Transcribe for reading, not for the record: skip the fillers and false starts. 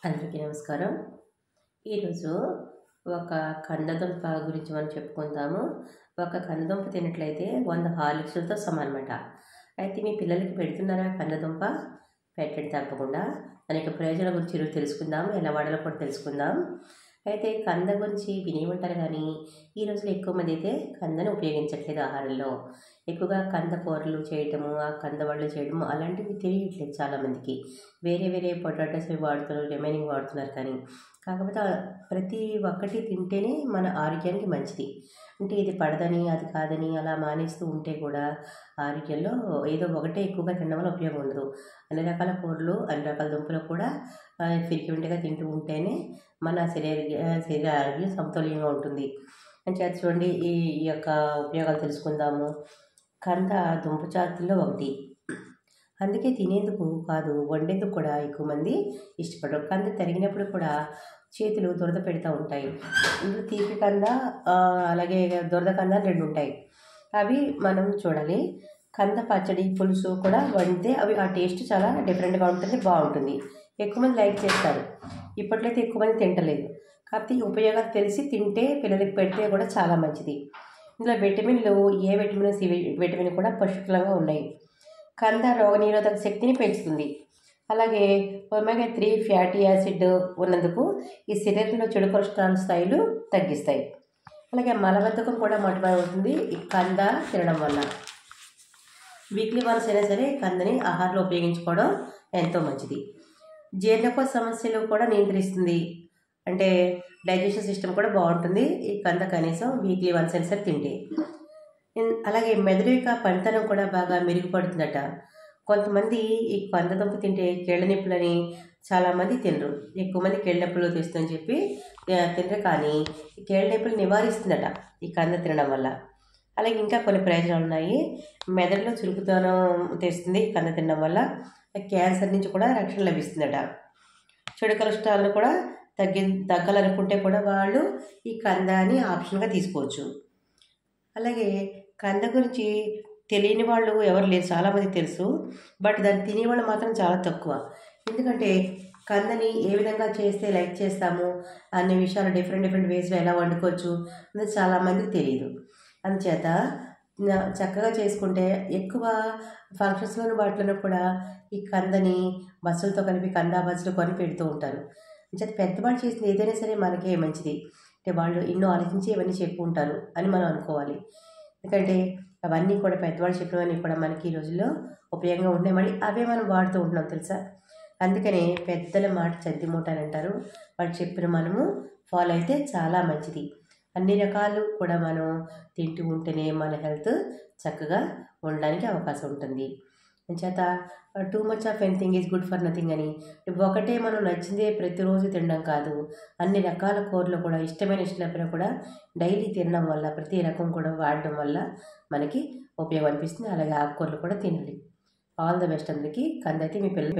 అందరికీ నమస్కారం. ఈరోజు ఒక కందదుంప గురించి మనం చెప్పుకుందాము. ఒక కందదుంప తిన్నట్లయితే 100 హార్లిక్స్‌లతో సమానమట. అయితే మీ పిల్లలకి పెడుతున్నారా కందదుంప? పెట్టండి తప్పకుండా. దాని యొక్క ప్రయోజనాల గురించి ఈరోజు తెలుసుకుందాం. ఎలా వాడాలో కూడా తెలుసుకుందాం. అయితే కంద గురించి విని ఉంటారు కానీ ఈ రోజుల్లో ఎక్కువ మంది అయితే కందని ఉపయోగించట్లేదు ఆహారంలో. ఎక్కువగా కంద కూరలు చేయటము, ఆ కంద వడలు చేయడము అలాంటివి తెలియట్లేదు చాలామందికి. వేరే వేరే పొటాటోస్ అవి వాడుతున్నారు, రిమైనింగ్ వాడుతున్నారు కానీ. కాకపోతే ప్రతి ఒక్కటి తింటేనే మన ఆరోగ్యానికి మంచిది. అంటే ఇది పడదని, అది కాదని అలా మానేస్తూ ఉంటే కూడా ఆరోగ్యంలో ఏదో ఒకటే ఎక్కువగా తినడం వల్ల ఉపయోగం ఉండదు. అన్ని రకాల కూరలు, అన్ని రకాల దుంపలు కూడా ఫ్రీక్వెంట్‌గా తింటూ ఉంటేనే మన శరీర ఆరోగ్యం సమతుల్యంగా ఉంటుంది. అంచేత చూడండి ఈ ఈ యొక్క ఉపయోగాలు తెలుసుకుందాము. కంద దుంప జాతుల్లో ఒకటి. అందుకే తినేందుకు కాదు, వండేందుకు కూడా ఎక్కువ మంది ఇష్టపడరు. కంద తరిగినప్పుడు కూడా చేతులు దురద పెడతా ఉంటాయి. ఇందులో తీపి కంద అలాగే దురద కంద అని 2 ఉంటాయి. అవి మనం చూడాలి. కంద పచ్చడి, పులుసు కూడా వండితే అవి ఆ టేస్ట్ చాలా డిఫరెంట్‌గా ఉంటుంది, బాగుంటుంది. ఎక్కువ మంది లైక్ చేస్తారు. ఇప్పట్లో అయితే ఎక్కువ మంది తింటలేదు. కాకపోతే ఈ ఉపయోగాలు తెలిసి తింటే పిల్లలకి పెడితే కూడా చాలా మంచిది. ఇందులో విటమిన్లు ఏ విటమిన్, సి విటమిన్ కూడా పుష్కలంగా ఉన్నాయి. కంద రోగనిరోధక శక్తిని పెంచుతుంది. అలాగే ఒమేగా 3 ఫ్యాటీ యాసిడ్ ఉన్నందుకు ఈ శరీరంలో చెడు కొలెస్ట్రాల్ స్థాయిలు తగ్గిస్తాయి. అలాగే మలబద్ధకం కూడా మొట్టమొదటి ఈ కంద తినడం వల్ల. వీక్లీ వన్స్ అయినా సరే కందని ఆహారంలో ఉపయోగించుకోవడం ఎంతో మంచిది. జీర్ణకోశ సమస్యలు కూడా నియంత్రిస్తుంది. అంటే డైజెషన్ సిస్టమ్ కూడా బాగుంటుంది ఈ కంద కనీసం వీక్లీ వన్స్ అయినా సరే తింటే. అలాగే మెదడు యొక్క పనితనం కూడా బాగా మెరుగుపడుతుందట. కొంతమంది ఈ కందదుంప తింటే కీళ్ళ నొప్పులని చాలామంది తినరు. ఎక్కువ మంది కీళ్ళ నొప్పులు తెస్తుందని చెప్పి తినరు, కానీ ఈ కీళ్ళ నొప్పులు నివారిస్తుందట ఈ కంద తినడం వల్ల. అలాగే ఇంకా కొన్ని ప్రయోజనాలు ఉన్నాయి. మెదడులో చురుకుతనం తెస్తుంది ఈ కంద తినడం వల్ల. క్యాన్సర్ నుంచి కూడా రక్షణ లభిస్తుందట. చెడు కొలెస్ట్రాల్ను కూడా తగ్గాలనుకుంటే కూడా వాళ్ళు ఈ కందాన్ని ఆప్షన్గా తీసుకోవచ్చు. అలాగే కంద గురించి తెలియని వాళ్ళు ఎవరు లేరు, చాలామంది తెలుసు. బట్ దాన్ని తినేవాళ్ళు మాత్రం చాలా తక్కువ. ఎందుకంటే కందని ఏ విధంగా చేస్తే లైక్ చేస్తాము అనే విషయాలు డిఫరెంట్ వేస్లో ఎలా వండుకోవచ్చు అనేది చాలామందికి తెలియదు. అందుచేత చక్కగా చేసుకుంటే ఎక్కువ ఫంక్షన్స్లోని వాటిలో కూడా ఈ కందని బస్సులతో కలిపి కందా బస్సులు కొని పెడుతూ ఉంటారు. అంచేత పెద్దవాళ్ళు చేసింది ఏదైనా సరే మనకే మంచిది. అంటే వాళ్ళు ఎన్నో ఆలోచించి ఇవన్నీ చెప్పు ఉంటారు అని మనం అనుకోవాలి. ఎందుకంటే అవన్నీ కూడా పెద్దవాళ్ళు చెప్పినవన్నీ కూడా మనకి ఈ రోజుల్లో ఉపయోగంగా ఉంటున్నాయి. మళ్ళీ అవే మనం వాడుతూ ఉంటున్నాం తెలుసా. అందుకనే పెద్దల మాట చద్ది మూట అని అంటారు. వాళ్ళు చెప్పిన మనము ఫాలో అయితే చాలా మంచిది. అన్ని రకాలు కూడా మనం తింటూ ఉంటేనే మన హెల్త్ చక్కగా ఉండడానికి అవకాశం ఉంటుంది. అంచేత too much of anything is good for nothing అని ఒకటే మనం నచ్చిందే ప్రతిరోజు తినడం కాదు. అన్ని రకాల కూరలు కూడా ఇష్టమైన ఇష్టమైనా కూడా డైలీ తినడం వల్ల, ప్రతి రకం కూడా వాడడం వల్ల మనకి ఉపయోగం అనిపిస్తుంది. అలాగే ఆకుకూరలు కూడా తినాలి. ఆల్ ద బెస్ట్ అందరికీ. కంద అయితే మీ పిల్లలు